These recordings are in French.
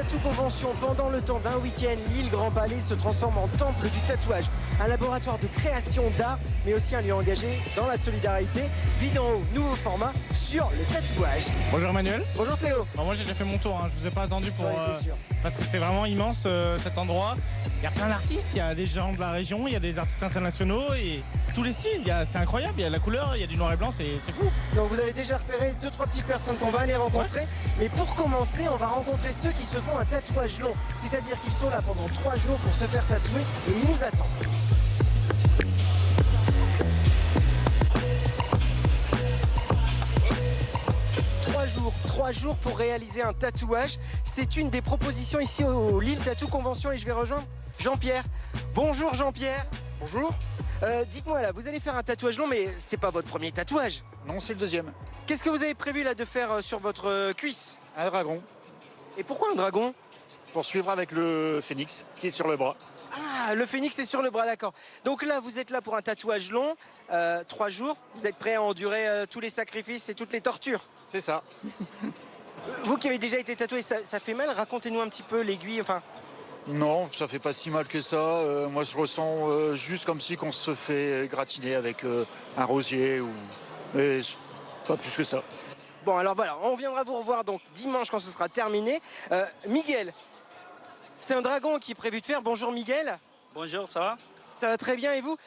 Tattoo Convention, pendant le temps d'un week-end, l'île Grand Palais se transforme en temple du tatouage. Un laboratoire de création d'art, mais aussi un lieu engagé dans la solidarité. Vie d'en haut, nouveau format sur le tatouage. Bonjour Emmanuel. Bonjour Théo. Bon, moi j'ai déjà fait mon tour, je vous ai pas attendu pour parce que c'est vraiment immense cet endroit. Il y a plein d'artistes, il y a des gens de la région, il y a des artistes internationaux et tous les styles. C'est incroyable, il y a la couleur, il y a du noir et blanc, c'est fou. Donc vous avez déjà repéré 2-3 petites personnes qu'on va aller rencontrer. Ouais. Mais pour commencer, on va rencontrer ceux qui se font un tatouage long. C'est-à-dire qu'ils sont là pendant 3 jours pour se faire tatouer et ils nous attendent. Trois jours pour réaliser un tatouage. C'est une des propositions ici au Lille Tattoo Convention et je vais rejoindre Jean-Pierre. Bonjour Jean-Pierre. Bonjour. Dites-moi là, vous allez faire un tatouage long mais c'est pas votre premier tatouage. Non, c'est le deuxième. Qu'est-ce que vous avez prévu là de faire sur votre cuisse? Un dragon. Et pourquoi un dragon? Pour suivre avec le phénix qui est sur le bras. Ah, le phénix est sur le bras, d'accord. Donc là, vous êtes là pour un tatouage long, 3 jours. Vous êtes prêt à endurer tous les sacrifices et toutes les tortures? C'est ça. Vous qui avez déjà été tatoué, ça fait mal? Racontez-nous un petit peu l'aiguille, enfin... Non, ça fait pas si mal que ça. Moi, je ressens juste comme si qu'on se fait gratiner avec un rosier ou... Mais pas plus que ça. Bon, alors voilà, on viendra vous revoir donc dimanche quand ce sera terminé. Miguel, c'est un dragon qui est prévu de faire. Bonjour Miguel. Bonjour, ça va? Ça va très bien et vous?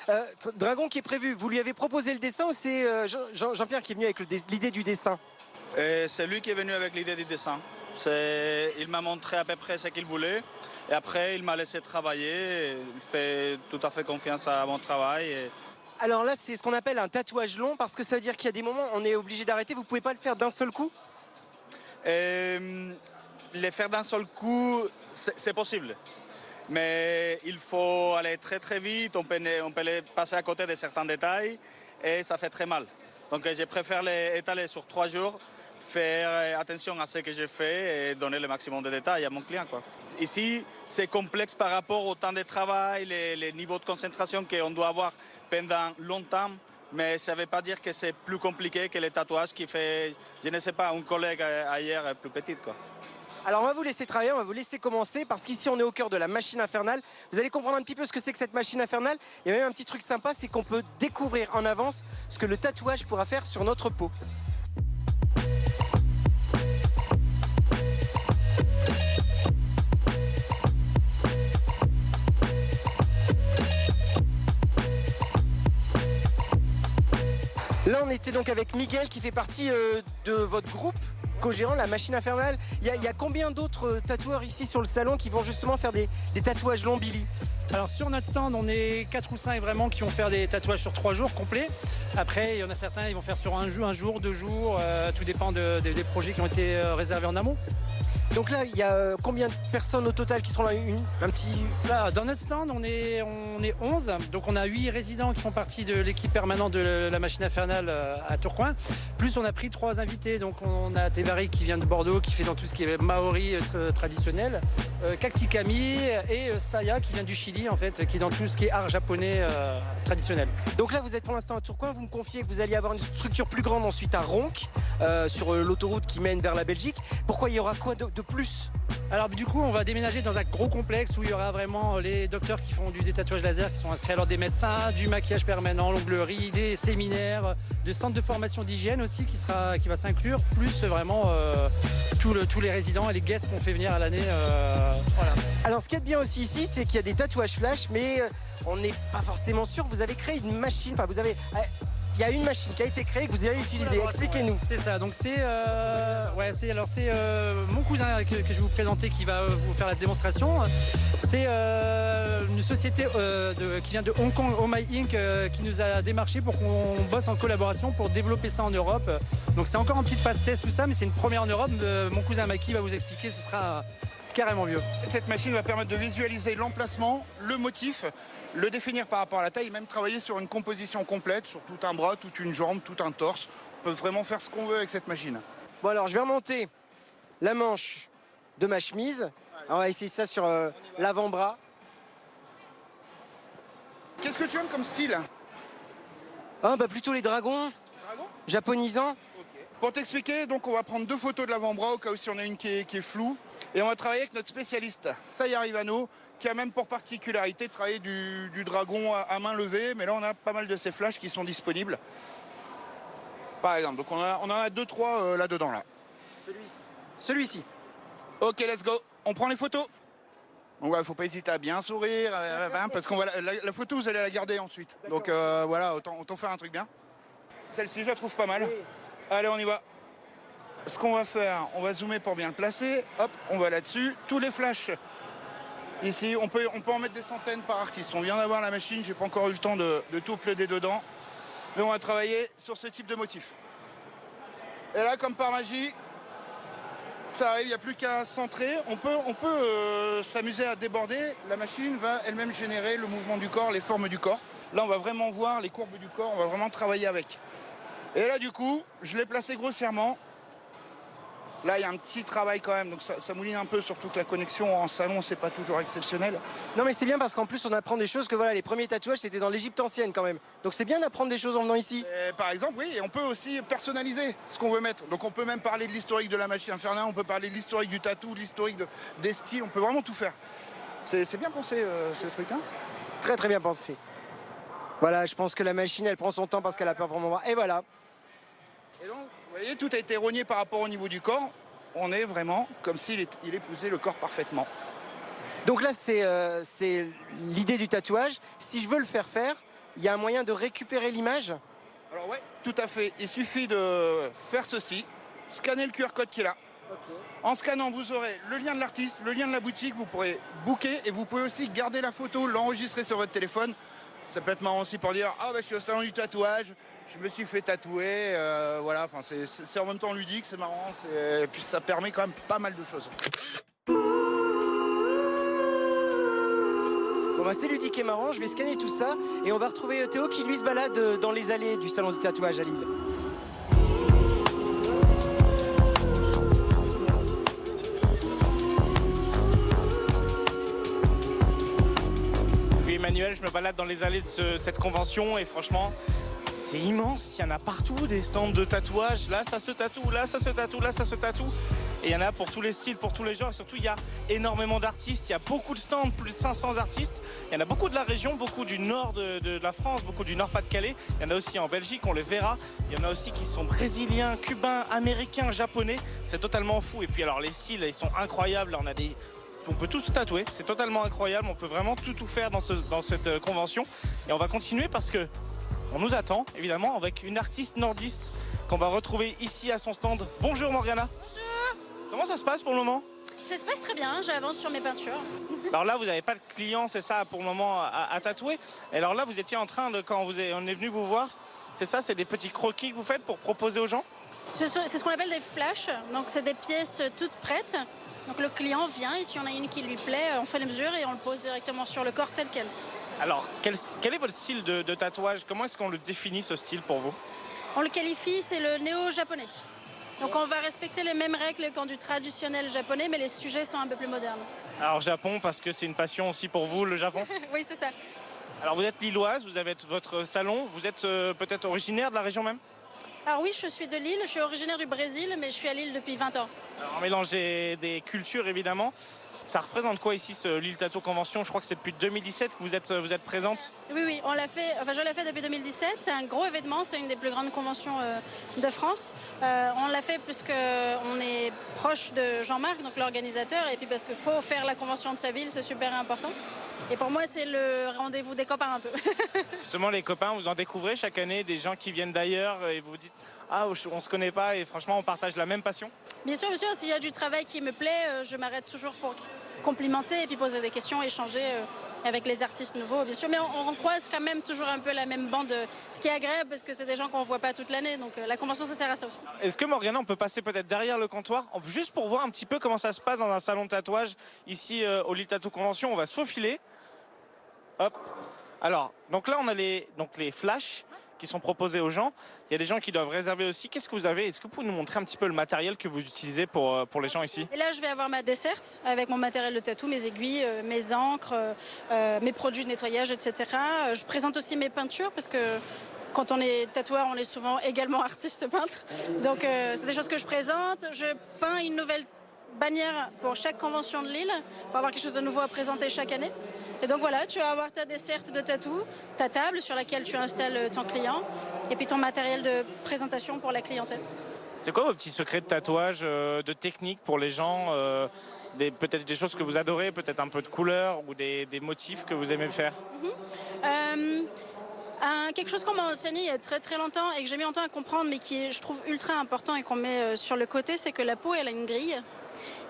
Dragon qui est prévu, vous lui avez proposé le dessin ou c'est Jean-Pierre qui est venu avec l'idée du dessin? C'est lui qui est venu avec l'idée du dessin. Il m'a montré à peu près ce qu'il voulait et après il m'a laissé travailler. Il fait tout à fait confiance à mon travail. Alors là, c'est ce qu'on appelle un tatouage long parce que ça veut dire qu'il y a des moments où on est obligé d'arrêter. Vous pouvez pas le faire d'un seul coup? Le faire d'un seul coup, c'est possible. Mais il faut aller très très vite, on peut passer à côté de certains détails et ça fait très mal. Donc je préfère l'étaler sur 3 jours, faire attention à ce que je fais et donner le maximum de détails à mon client, quoi. Ici, c'est complexe par rapport au temps de travail, les niveaux de concentration qu'on doit avoir pendant longtemps, mais ça ne veut pas dire que c'est plus compliqué que les tatouages qui fait, je ne sais pas, un collègue ailleurs plus petit, quoi. Alors on va vous laisser travailler, on va vous laisser commencer parce qu'ici on est au cœur de la machine infernale. Vous allez comprendre un petit peu ce que c'est que cette machine infernale. Il y a même un petit truc sympa, c'est qu'on peut découvrir en avance ce que le tatouage pourra faire sur notre peau. Là on était donc avec Miguel qui fait partie de votre groupe co-gérant, la machine infernale. Il y a combien d'autres tatoueurs ici sur le salon qui vont justement faire des tatouages longs, Billy? Alors sur notre stand, on est 4 ou 5 vraiment qui vont faire des tatouages sur 3 jours complets. Après, il y en a certains, ils vont faire sur un jour, 2 jours. Tout dépend des projets qui ont été réservés en amont. Donc là, il y a combien de personnes au total qui seront là? Un petit... Là, dans notre stand, on est 11. Donc on a 8 résidents qui font partie de l'équipe permanente de la machine infernale à Tourcoing. Plus on a pris 3 invités. Donc on a Thévari qui vient de Bordeaux, qui fait dans tout ce qui est maori traditionnel. Cacti Camille et Saya qui vient du Chili, en fait, qui est dans tout ce qui est art japonais traditionnel. Donc là, vous êtes pour l'instant à Tourcoing. Vous me confiez que vous alliez avoir une structure plus grande ensuite à Ronc, sur l'autoroute qui mène vers la Belgique. Pourquoi il y aura quoi de plus? Alors du coup, on va déménager dans un gros complexe où il y aura vraiment les docteurs qui font du détatouage laser, qui sont inscrits, alors des médecins, du maquillage permanent, l'onglerie, des séminaires, des centres de formation d'hygiène aussi qui va s'inclure, plus vraiment tous les résidents et les guests qu'on fait venir à l'année. Voilà. Alors ce qui est bien aussi ici, c'est qu'il y a des tatouages flash, mais on n'est pas forcément sûr. Vous avez créé une machine, enfin vous avez... Il y a une machine qui a été créée que vous allez utiliser. Expliquez-nous. C'est ça. Donc c'est mon cousin que je vais vous présenter qui va vous faire la démonstration. C'est une société qui vient de Hong Kong, Oh My Inc, qui nous a démarché pour qu'on bosse en collaboration pour développer ça en Europe. Donc c'est encore en petite phase test tout ça, mais c'est une première en Europe. Mon cousin Maki va vous expliquer. Ce sera carrément mieux. Cette machine va permettre de visualiser l'emplacement, le motif, le définir par rapport à la taille, et même travailler sur une composition complète, sur tout un bras, toute une jambe, tout un torse. On peut vraiment faire ce qu'on veut avec cette machine. Bon alors je vais remonter la manche de ma chemise. On va essayer ça sur l'avant-bras. Qu'est-ce que tu aimes comme style? Ah bah plutôt les dragons. Dragon ? Japonisants. Ok. Pour t'expliquer, donc on va prendre 2 photos de l'avant-bras au cas où si on a une qui est floue. Et on va travailler avec notre spécialiste, Sayar Ivano, qui a même pour particularité de travailler du dragon à main levée. Mais là, on a pas mal de ces flashs qui sont disponibles. Par exemple, donc on en a 2-3 là-dedans. Là. Celui-ci. Ok, let's go. On prend les photos. Donc il ne faut pas hésiter à bien sourire, parce qu'on va la photo, vous allez la garder ensuite. Donc voilà, autant faire un truc bien. Celle-ci, je la trouve pas mal. Oui. Allez, on y va. Ce qu'on va faire, on va zoomer pour bien le placer. Hop, on va là-dessus. Tous les flashs, ici, on peut en mettre des centaines par artiste. On vient d'avoir la machine, j'ai pas encore eu le temps de tout plaider dedans. Mais on va travailler sur ce type de motif. Et là, comme par magie, ça arrive, il n'y a plus qu'à centrer. On peut s'amuser à déborder. La machine va elle-même générer le mouvement du corps, les formes du corps. Là, on va vraiment voir les courbes du corps, on va vraiment travailler avec. Et là, du coup, je l'ai placé grossièrement. Là, il y a un petit travail quand même, donc ça mouline un peu, surtout que la connexion en salon, c'est pas toujours exceptionnel. Non mais c'est bien parce qu'en plus on apprend des choses que voilà, les premiers tatouages c'était dans l'Égypte ancienne quand même. Donc c'est bien d'apprendre des choses en venant ici. Et par exemple, oui, et on peut aussi personnaliser ce qu'on veut mettre. Donc on peut même parler de l'historique de la machine infernale, on peut parler de l'historique du tatou, de l'historique des styles, on peut vraiment tout faire. C'est bien pensé ce truc, hein. Très très bien pensé. Voilà, je pense que la machine elle prend son temps parce qu'elle a peur pour mon bras. Et voilà. Et donc, vous voyez, tout a été rogné par rapport au niveau du corps. On est vraiment comme s'il épousait le corps parfaitement. Donc là, c'est l'idée du tatouage. Si je veux le faire, il y a un moyen de récupérer l'image. Alors ouais, tout à fait. Il suffit de faire ceci, scanner le QR code qui est là. Okay. En scannant, vous aurez le lien de l'artiste, le lien de la boutique, vous pourrez booker et vous pouvez aussi garder la photo, l'enregistrer sur votre téléphone. Ça peut être marrant aussi pour dire « Ah, bah, je suis au salon du tatouage, je me suis fait tatouer. » Voilà, enfin, c'est en même temps ludique, c'est marrant, et puis ça permet quand même pas mal de choses. Bon bah c'est ludique et marrant, je vais scanner tout ça et on va retrouver Théo qui lui se balade dans les allées du salon du tatouage à Lille. Emmanuel, je me balade dans les allées de cette convention et franchement, c'est immense. Il y en a partout, des stands de tatouage. Là, ça se tatoue, là, ça se tatoue, là, ça se tatoue. Et il y en a pour tous les styles, pour tous les genres. Et surtout, il y a énormément d'artistes. Il y a beaucoup de stands, plus de 500 artistes. Il y en a beaucoup de la région, beaucoup du nord de la France, beaucoup du Nord-Pas-de-Calais. Il y en a aussi en Belgique, on les verra. Il y en a aussi qui sont brésiliens, cubains, américains, japonais. C'est totalement fou. Et puis alors, les styles, ils sont incroyables. Là, on peut tout se tatouer, c'est totalement incroyable, on peut vraiment tout faire dans cette convention. Et on va continuer parce que on nous attend évidemment avec une artiste nordiste qu'on va retrouver ici à son stand. Bonjour Morgana. Bonjour. Comment ça se passe pour le moment? Ça se passe très bien, j'avance sur mes peintures. Alors là vous n'avez pas de clients, c'est ça pour le moment à tatouer. Et alors là vous étiez en train de, quand on est venu vous voir, c'est ça, c'est des petits croquis que vous faites pour proposer aux gens? C'est ce qu'on appelle des flashs, donc c'est des pièces toutes prêtes. Donc le client vient et si on a une qui lui plaît, on fait les mesures et on le pose directement sur le corps tel quel. Alors, quel est votre style de tatouage? Comment est-ce qu'on le définit, ce style, pour vous? On le qualifie, c'est le néo-japonais. Donc on va respecter les mêmes règles qu'en du traditionnel japonais, mais les sujets sont un peu plus modernes. Alors Japon, parce que c'est une passion aussi pour vous, le Japon? Oui, c'est ça. Alors vous êtes lilloise, vous avez votre salon, vous êtes peut-être originaire de la région même? Alors oui, je suis de Lille, je suis originaire du Brésil, mais je suis à Lille depuis 20 ans. Alors on mélange des cultures évidemment. Ça représente quoi ici, ce Lille Tattoo Convention? Je crois que c'est depuis 2017 que vous êtes présente. Oui, on l'a fait, enfin je l'ai fait depuis 2017. C'est un gros événement, c'est une des plus grandes conventions de France. On l'a fait parce qu'on est proche de Jean-Marc, donc l'organisateur, et puis parce qu'il faut faire la convention de sa ville, c'est super important. Et pour moi, c'est le rendez-vous des copains un peu. Justement, les copains, vous en découvrez chaque année des gens qui viennent d'ailleurs et vous vous dites « Ah, on se connaît pas » et franchement, on partage la même passion. Bien sûr, s'il y a du travail qui me plaît, je m'arrête toujours pour complimenter et puis poser des questions, échanger avec les artistes nouveaux, bien sûr. Mais on croise quand même toujours un peu la même bande, ce qui est agréable parce que c'est des gens qu'on ne voit pas toute l'année. Donc la convention, ça sert à ça aussi. Est-ce que Morgana, on peut passer peut-être derrière le comptoir, juste pour voir un petit peu comment ça se passe dans un salon de tatouage ici au Lille Tattoo Convention? On va se faufiler. Hop. Alors, donc là, on a les flashs qui sont proposés aux gens. Il y a des gens qui doivent réserver aussi. Qu'est-ce que vous avez? Est-ce que vous pouvez nous montrer un petit peu le matériel que vous utilisez pour les gens ici? Et là, je vais avoir ma desserte avec mon matériel de tatou, mes aiguilles, mes encres, mes produits de nettoyage, etc. Je présente aussi mes peintures parce que quand on est tatoueur, on est souvent également artiste peintre. Donc c'est des choses que je présente. Je peins une nouvelle bannière pour chaque convention de Lille, pour avoir quelque chose de nouveau à présenter chaque année. Et donc voilà, tu vas avoir ta desserte de tatou, ta table sur laquelle tu installes ton client, et puis ton matériel de présentation pour la clientèle. C'est quoi vos petits secrets de tatouage, de technique pour les gens peut-être des choses que vous adorez, peut-être un peu de couleur ou des motifs que vous aimez faire? Quelque chose qu'on m'a enseigné il y a très très longtemps et que j'ai mis longtemps à comprendre, mais qui est, je trouve, ultra important et qu'on met sur le côté, c'est que la peau, elle a une grille.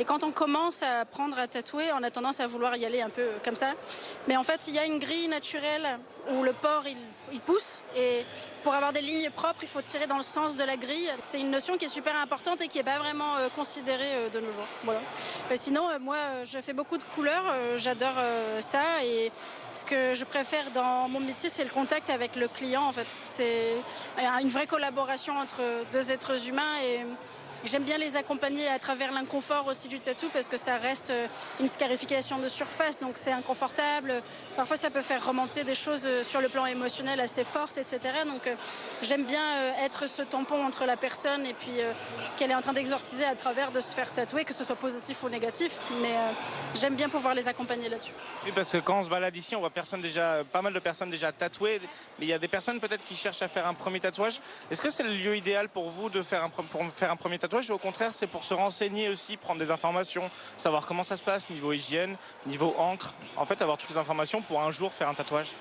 Et quand on commence à apprendre à tatouer, on a tendance à vouloir y aller un peu comme ça. Mais en fait, il y a une grille naturelle où le port, il pousse. Et pour avoir des lignes propres, il faut tirer dans le sens de la grille. C'est une notion qui est super importante et qui n'est pas vraiment considérée de nos jours. Voilà. Sinon, moi, je fais beaucoup de couleurs. J'adore ça. Et ce que je préfère dans mon métier, c'est le contact avec le client, en fait. C'est une vraie collaboration entre deux êtres humains et j'aime bien les accompagner à travers l'inconfort aussi du tatou parce que ça reste une scarification de surface, donc c'est inconfortable. Parfois, ça peut faire remonter des choses sur le plan émotionnel assez fortes, etc. Donc, j'aime bien être ce tampon entre la personne et puis ce qu'elle est en train d'exorciser à travers de se faire tatouer, que ce soit positif ou négatif. Mais j'aime bien pouvoir les accompagner là-dessus. Oui, parce que quand on se balade ici, on voit pas mal de personnes déjà tatouées. Mais il y a des personnes peut-être qui cherchent à faire un premier tatouage. Est-ce que c'est le lieu idéal pour vous pour faire un premier tatouage? Ou au contraire, c'est pour se renseigner aussi, prendre des informations, savoir comment ça se passe, niveau hygiène, niveau encre. En fait, avoir toutes les informations pour un jour faire un tatouage.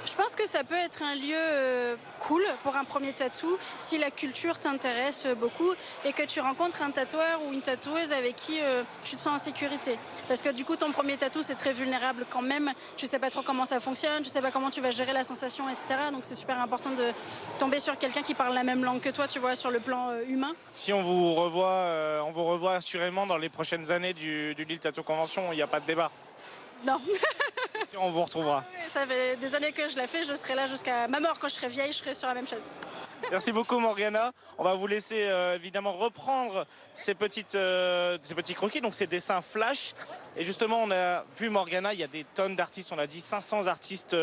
Je pense que ça peut être un lieu cool pour un premier tatou si la culture t'intéresse beaucoup et que tu rencontres un tatoueur ou une tatoueuse avec qui tu te sens en sécurité. Parce que du coup, ton premier tatou, c'est très vulnérable quand même. Tu sais pas trop comment ça fonctionne, tu sais pas comment tu vas gérer la sensation, etc. Donc c'est super important de tomber sur quelqu'un qui parle la même langue que toi, tu vois, sur le plan humain. Si on vous revoit assurément dans les prochaines années du Lille Tattoo Convention, il n'y a pas de débat. Non. Si on vous retrouvera. Ça fait des années que je la fais, je serai là jusqu'à ma mort. Quand je serai vieille, je serai sur la même chaise. Merci beaucoup Morgana. On va vous laisser évidemment reprendre ces petits croquis, donc ces dessins flash. Et justement, on a vu Morgana, il y a des tonnes d'artistes, on a dit 500 artistes,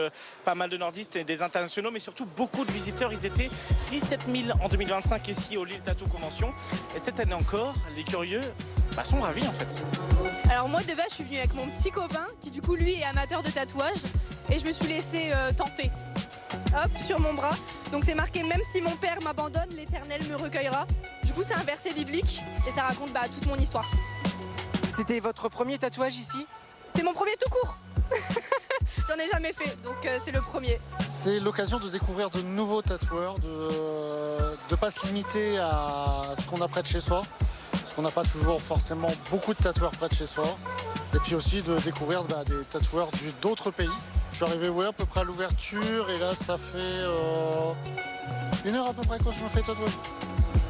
pas mal de nordistes et des internationaux, mais surtout beaucoup de visiteurs. Ils étaient 17 000 en 2025 ici au Lille Tattoo Convention. Et cette année encore, les curieux sont ravis en fait. Alors moi de base je suis venue avec mon petit copain qui du coup lui est amateur de tatouage et je me suis laissée tenter. Hop, sur mon bras. Donc c'est marqué même si mon père m'abandonne, l'Éternel me recueillera. Du coup c'est un verset biblique et ça raconte toute mon histoire. C'était votre premier tatouage ici? C'est mon premier tout court. J'en ai jamais fait, donc c'est le premier. C'est l'occasion de découvrir de nouveaux tatoueurs, de ne pas se limiter à ce qu'on a près de chez soi. Parce qu'on n'a pas toujours forcément beaucoup de tatoueurs près de chez soi. Et puis aussi de découvrir des tatoueurs d'autres pays. Je suis arrivé à peu près à l'ouverture et là ça fait 1 heure à peu près quand je me fais tatouer.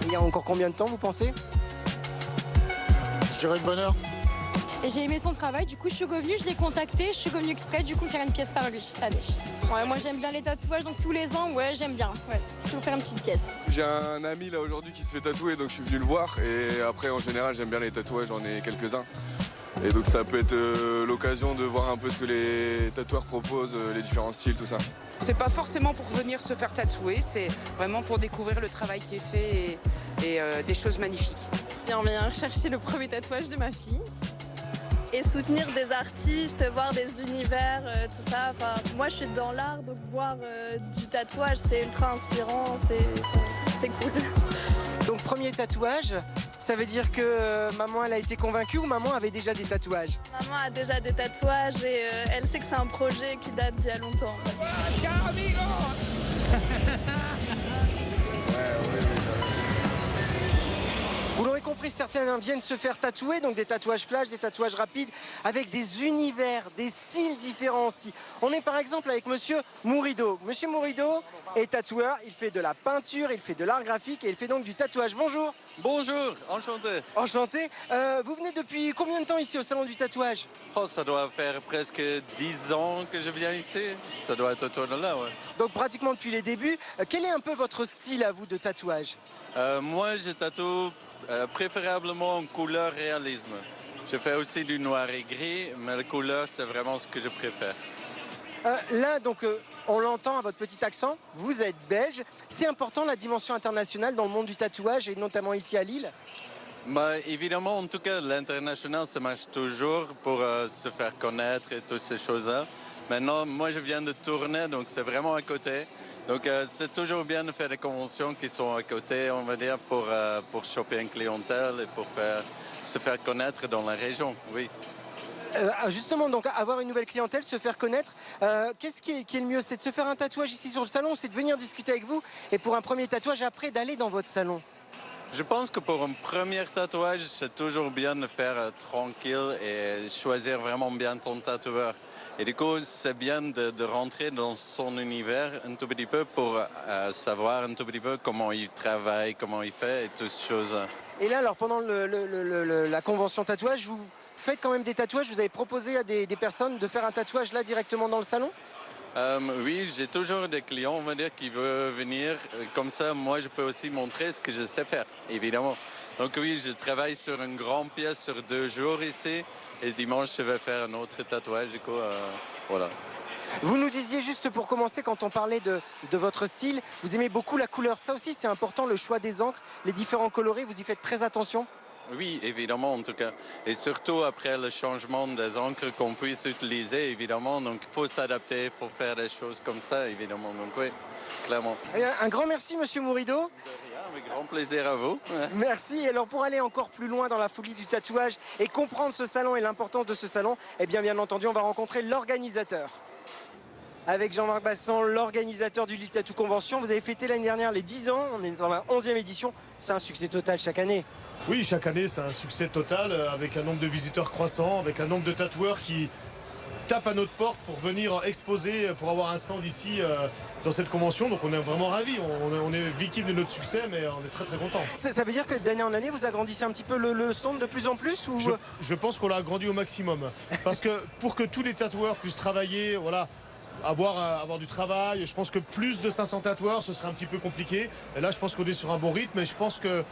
Il y a encore combien de temps vous pensez? Je dirais une bonne heure. Et j'ai aimé son travail, du coup je suis revenue, je l'ai contacté, je suis revenue exprès du coup faire une pièce par lui cette année. Ouais, moi j'aime bien les tatouages, donc tous les ans, ouais j'aime bien. Ouais, je vais vous faire une petite pièce. J'ai un ami là aujourd'hui qui se fait tatouer, donc je suis venu le voir. Et après en général j'aime bien les tatouages, j'en ai quelques-uns. Et donc ça peut être l'occasion de voir un peu ce que les tatoueurs proposent, les différents styles, tout ça. C'est pas forcément pour venir se faire tatouer, c'est vraiment pour découvrir le travail qui est fait et des choses magnifiques. On vient chercher le premier tatouage de ma fille. Et soutenir des artistes, voir des univers, tout ça. Enfin, moi, je suis dans l'art, donc voir du tatouage, c'est ultra inspirant, c'est cool. Donc, premier tatouage, ça veut dire que maman, elle a été convaincue ou maman avait déjà des tatouages? Maman a déjà des tatouages et elle sait que c'est un projet qui date d'il y a longtemps. Ciao, amigos. Vous l'aurez compris, certains viennent se faire tatouer, donc des tatouages flash, des tatouages rapides, avec des univers, des styles différents aussi. On est par exemple avec Monsieur Mourido. Monsieur Mourido est tatoueur, il fait de la peinture, il fait de l'art graphique et il fait donc du tatouage. Bonjour. Bonjour, enchanté. Enchanté. Vous venez depuis combien de temps ici au salon du tatouage? Ça doit faire presque 10 ans que je viens ici. Ça doit être autour de là, ouais. Donc pratiquement depuis les débuts. Quel est un peu votre style à vous de tatouage? Moi, je tatoue préférablement en couleur réalisme. Je fais aussi du noir et gris, mais la couleur, c'est vraiment ce que je préfère. Là, donc, on l'entend à votre petit accent, vous êtes belge. C'est important la dimension internationale dans le monde du tatouage et notamment ici à Lille? Bah, évidemment, en tout cas, l'international, ça marche toujours pour se faire connaître et toutes ces choses-là. Maintenant, moi, je viens de Tournai, donc c'est vraiment à côté. Donc, c'est toujours bien de faire des conventions qui sont à côté, on va dire, pour choper une clientèle et pour se faire connaître dans la région, oui. Justement, donc avoir une nouvelle clientèle, se faire connaître, qu'est-ce qui est le mieux? C'est de se faire un tatouage ici sur le salon ou c'est de venir discuter avec vous et pour un premier tatouage après d'aller dans votre salon? Je pense que pour un premier tatouage, c'est toujours bien de faire tranquille et choisir vraiment bien ton tatoueur. Et du coup, c'est bien de rentrer dans son univers un tout petit peu pour savoir un tout petit peu comment il travaille, comment il fait et toutes ces choses. Et là, alors pendant la convention tatouage, vous faites quand même des tatouages? Vous avez proposé à des personnes de faire un tatouage là directement dans le salon? Oui, j'ai toujours des clients, on va dire, qui veulent venir. Comme ça, moi, je peux aussi montrer ce que je sais faire, évidemment. Donc oui, je travaille sur une grande pièce sur 2 jours ici. Et dimanche, je vais faire un autre tatouage, du coup, voilà. Vous nous disiez juste pour commencer, quand on parlait de votre style, vous aimez beaucoup la couleur. Ça aussi, c'est important, le choix des encres, les différents coloris, vous y faites très attention? Oui, évidemment, en tout cas. Et surtout après le changement des encres qu'on puisse utiliser, évidemment. Donc, il faut s'adapter, il faut faire des choses comme ça, évidemment. Donc, oui, clairement. Un grand merci, Monsieur Mourido. De rien, avec grand plaisir à vous. Merci. Et alors, pour aller encore plus loin dans la folie du tatouage et comprendre ce salon et l'importance de ce salon, eh bien entendu, on va rencontrer l'organisateur. Avec Jean-Marc Bassan, l'organisateur du Lille Tattoo Convention. Vous avez fêté l'année dernière les 10 ans, on est dans la 11e édition. C'est un succès total chaque année. Oui, chaque année, c'est un succès total, avec un nombre de visiteurs croissant, avec un nombre de tatoueurs qui tapent à notre porte pour venir exposer, pour avoir un stand ici dans cette convention. Donc on est vraiment ravis, on est victime de notre succès, mais on est très très contents. Ça veut dire que d'année en année, vous agrandissez un petit peu le stand de plus en plus ou... Je pense qu'on l'a agrandi au maximum. Parce que pour que tous les tatoueurs puissent travailler, voilà, avoir du travail. Je pense que plus de 500 tatoueurs, ce serait un petit peu compliqué. Et là, je pense qu'on est sur un bon rythme. Et je pense que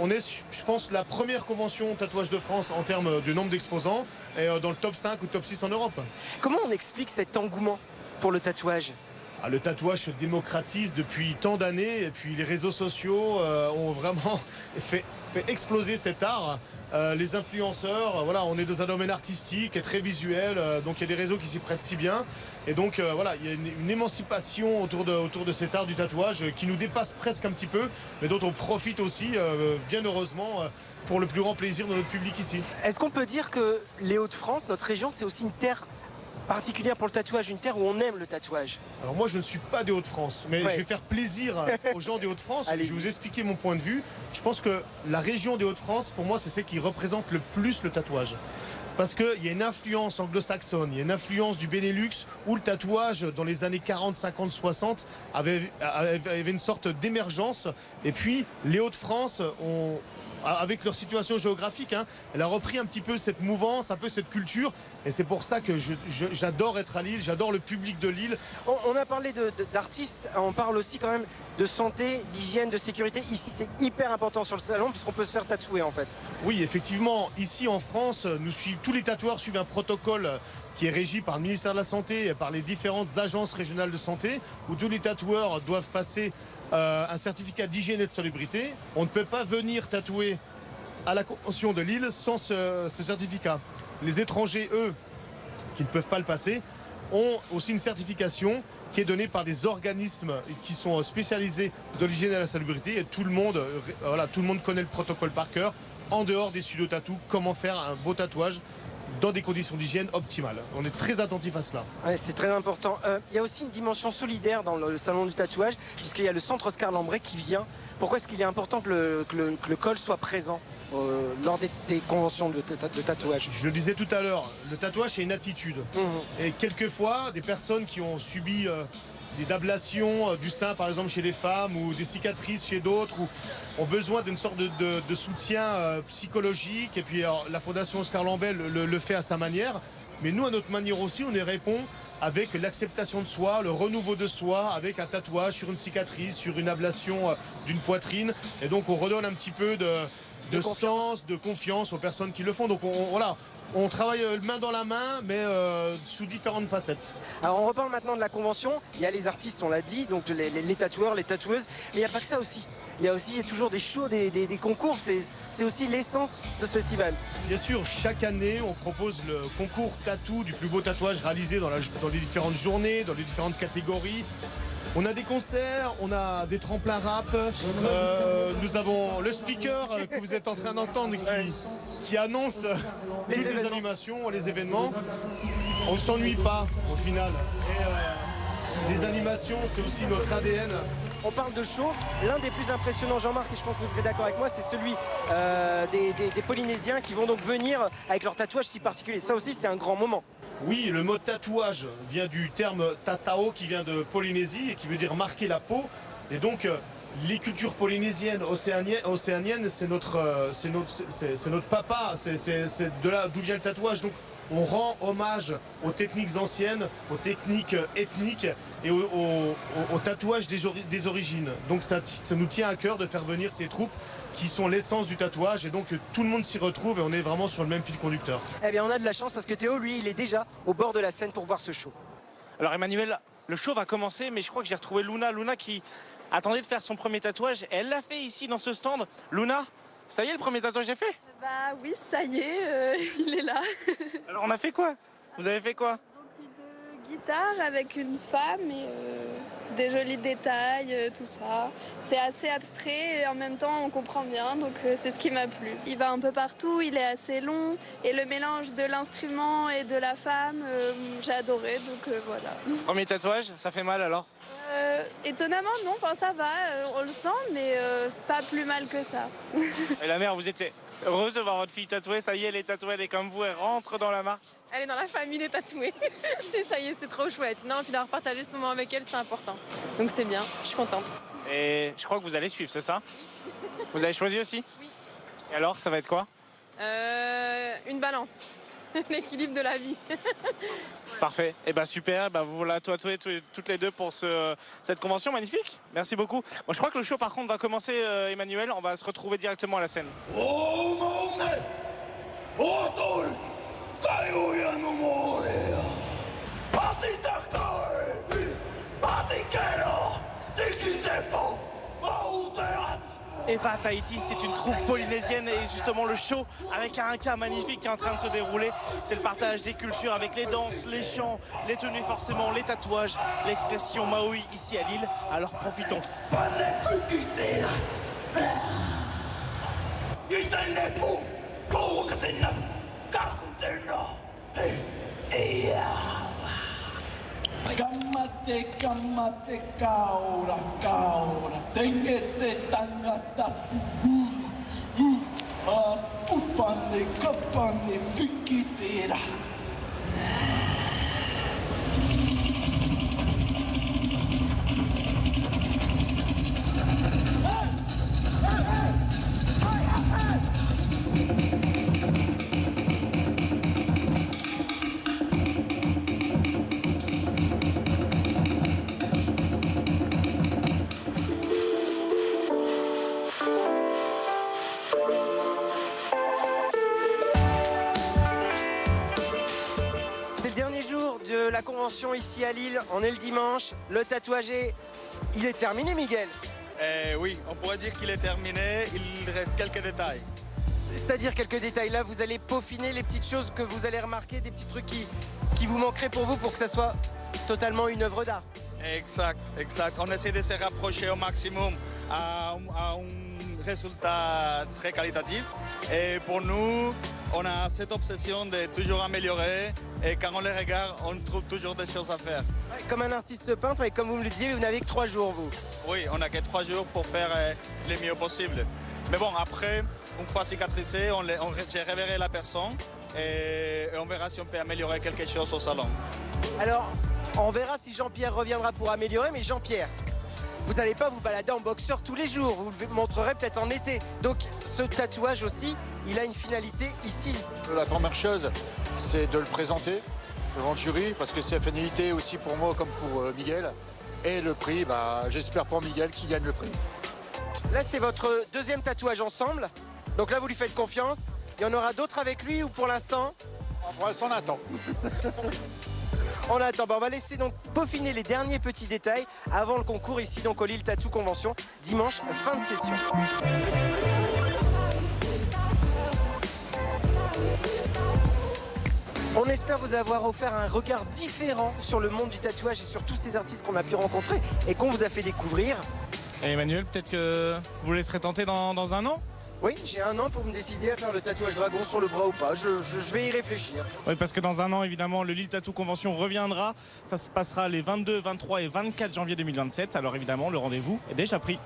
on est, la première convention tatouage de France en termes de nombre d'exposants et dans le top 5 ou top 6 en Europe. Comment on explique cet engouement pour le tatouage? Le tatouage se démocratise depuis tant d'années et puis les réseaux sociaux ont vraiment fait exploser cet art. Les influenceurs, voilà, on est dans un domaine artistique et très visuel, donc il y a des réseaux qui s'y prêtent si bien. Et donc voilà, il y a une émancipation autour de cet art du tatouage qui nous dépasse presque un petit peu, mais dont on profite aussi, bien heureusement, pour le plus grand plaisir de notre public ici. Est-ce qu'on peut dire que les Hauts-de-France, notre région, c'est aussi une terre particulière pour le tatouage, une terre où on aime le tatouage? Alors moi je ne suis pas des Hauts-de-France, mais je vais faire plaisir aux gens des Hauts-de-France. Je vais vous expliquer mon point de vue. Je pense que la région des Hauts-de-France, pour moi, c'est celle qui représente le plus le tatouage. Parce qu'il y a une influence anglo-saxonne, il y a une influence du Benelux, où le tatouage, dans les années 40, 50, 60, avait une sorte d'émergence. Et puis les Hauts-de-France ont... avec leur situation géographique, elle a repris un petit peu cette mouvance, un peu cette culture. Et c'est pour ça que j'adore être à Lille, j'adore le public de Lille. On a parlé d'artistes, on parle aussi quand même de santé, d'hygiène, de sécurité. Ici, c'est hyper important sur le salon puisqu'on peut se faire tatouer en fait. Oui, effectivement. Ici en France, tous les tatoueurs suivent un protocole qui est régi par le ministère de la Santé et par les différentes agences régionales de santé, où tous les tatoueurs doivent passer un certificat d'hygiène et de salubrité. On ne peut pas venir tatouer à la Convention de Lille sans ce certificat. Les étrangers, eux, qui ne peuvent pas le passer, ont aussi une certification qui est donnée par des organismes qui sont spécialisés de l'hygiène et de la salubrité. Et tout le monde connaît le protocole par cœur, en dehors des studios tatou, comment faire un beau tatouage dans des conditions d'hygiène optimales. On est très attentif à cela. Ouais, c'est très important. Il y a aussi une dimension solidaire dans le salon du tatouage, puisqu'il y a le centre Oscar Lambret qui vient. Pourquoi est-ce qu'il est important que le col soit présent lors des conventions de tatouage? Je le disais tout à l'heure, le tatouage c'est une attitude. Et quelquefois, des personnes qui ont subi des ablations du sein par exemple chez les femmes ou des cicatrices chez d'autres ou ont besoin d'une sorte de soutien psychologique. Et puis alors, la Fondation Oscar Lambret le fait à sa manière. Mais nous, à notre manière aussi, on y répond avec l'acceptation de soi, le renouveau de soi, avec un tatouage sur une cicatrice, sur une ablation d'une poitrine. Et donc on redonne un petit peu de sens, de confiance aux personnes qui le font. Donc on travaille main dans la main, mais sous différentes facettes. Alors on reparle maintenant de la convention. Il y a les artistes, on l'a dit, donc les tatoueurs, les tatoueuses, mais il n'y a pas que ça aussi. Il y a aussi toujours des shows, des concours, c'est aussi l'essence de ce festival. Bien sûr, chaque année, on propose le concours tatou du plus beau tatouage réalisé dans les différentes journées, dans les différentes catégories. On a des concerts, on a des tremplins rap, nous avons le speaker que vous êtes en train d'entendre qui annonce les animations, les événements. On ne s'ennuie pas au final. Et les animations, c'est aussi notre ADN. On parle de show, l'un des plus impressionnants, Jean-Marc, et je pense que vous serez d'accord avec moi, c'est celui des Polynésiens qui vont donc venir avec leur tatouage si particulier. Ça aussi, c'est un grand moment. Oui, le mot tatouage vient du terme tatao qui vient de Polynésie et qui veut dire marquer la peau. Et donc, les cultures polynésiennes, océaniennes, c'est notre papa, c'est de là d'où vient le tatouage. Donc, on rend hommage aux techniques anciennes, aux techniques ethniques et au tatouage des origines. Donc, ça nous tient à cœur de faire venir ces troupes qui sont l'essence du tatouage et donc tout le monde s'y retrouve et on est vraiment sur le même fil conducteur. Eh bien on a de la chance parce que Théo, lui, il est déjà au bord de la scène pour voir ce show. Alors Emmanuel, le show va commencer, mais je crois que j'ai retrouvé Luna qui attendait de faire son premier tatouage et elle l'a fait ici dans ce stand. Luna, ça y est, le premier tatouage est fait? Bah oui, ça y est, il est là. Alors on a fait quoi? Vous avez fait quoi? Donc une guitare avec une femme et des jolis détails, tout ça. C'est assez abstrait et en même temps on comprend bien, donc c'est ce qui m'a plu. Il va un peu partout, il est assez long et le mélange de l'instrument et de la femme, j'ai adoré, donc voilà. Premier tatouage, ça fait mal alors? Étonnamment non, enfin, ça va, on le sent, mais c'est pas plus mal que ça. Et la mère, vous étiez heureuse de voir votre fille tatouée? Ça y est, elle est tatouée, elle est comme vous, elle rentre dans la marque? Elle est dans la famille des tatoués. Si, ça y est, c'était trop chouette. Non, puis d'avoir partagé ce moment avec elle, c'était important. Donc c'est bien, je suis contente. Et je crois que vous allez suivre, c'est ça? Vous avez choisi aussi? Oui. Et alors, ça va être quoi? Une balance. L'équilibre de la vie. Parfait. Et ben super, vous la tatouez toutes les deux pour cette convention magnifique. Merci beaucoup. Bon, je crois que le show par contre va commencer, Emmanuel. On va se retrouver directement à la scène. Eva Tahiti, c'est une troupe polynésienne et justement le show avec un cas magnifique qui est en train de se dérouler. C'est le partage des cultures avec les danses, les chants, les tenues forcément, les tatouages, l'expression maori ici à Lille. Alors profitons. Kamate, kamate, kaora, kaora, tengete tangata puhuru, pupane, kapane, fikitera. La convention ici à Lille, on est le dimanche, le tatouage il est terminé, Miguel? Oui, on pourrait dire qu'il est terminé, il reste quelques détails. C'est-à-dire quelques détails, là vous allez peaufiner les petites choses que vous allez remarquer, des petits trucs qui vous manqueraient pour vous pour que ça soit totalement une œuvre d'art. Exact. On essaie de se rapprocher au maximum à un résultat très qualitatif. Et pour nous, on a cette obsession de toujours améliorer et quand on les regarde, on trouve toujours des choses à faire. Comme un artiste peintre et comme vous me le disiez, vous n'avez que 3 jours, vous. Oui, on n'a que 3 jours pour faire le mieux possible. Mais bon, après, une fois cicatrisé, je reverrai la personne et on verra si on peut améliorer quelque chose au salon. Alors, on verra si Jean-Pierre reviendra pour améliorer, mais Jean-Pierre, vous n'allez pas vous balader en boxeur tous les jours, vous le montrerez peut-être en été. Donc ce tatouage aussi, il a une finalité ici. La première chose, c'est de le présenter devant le jury, parce que c'est une finalité aussi pour moi comme pour Miguel. Et le prix, j'espère pour Miguel qui gagne le prix. Là, c'est votre deuxième tatouage ensemble. Donc là, vous lui faites confiance. Il y en aura d'autres avec lui ou pour l'instant? Pour l'instant, on attend. On attend. On va laisser donc peaufiner les derniers petits détails avant le concours ici donc au Lille Tattoo Convention, dimanche, fin de session. On espère vous avoir offert un regard différent sur le monde du tatouage et sur tous ces artistes qu'on a pu rencontrer et qu'on vous a fait découvrir. Et Emmanuel, peut-être que vous laisserez tenter dans un an? Oui, j'ai un an pour me décider à faire le tatouage dragon sur le bras ou pas. Je vais y réfléchir. Oui, parce que dans un an, évidemment, le Lille Tattoo Convention reviendra. Ça se passera les 22, 23 et 24 janvier 2027. Alors évidemment, le rendez-vous est déjà pris.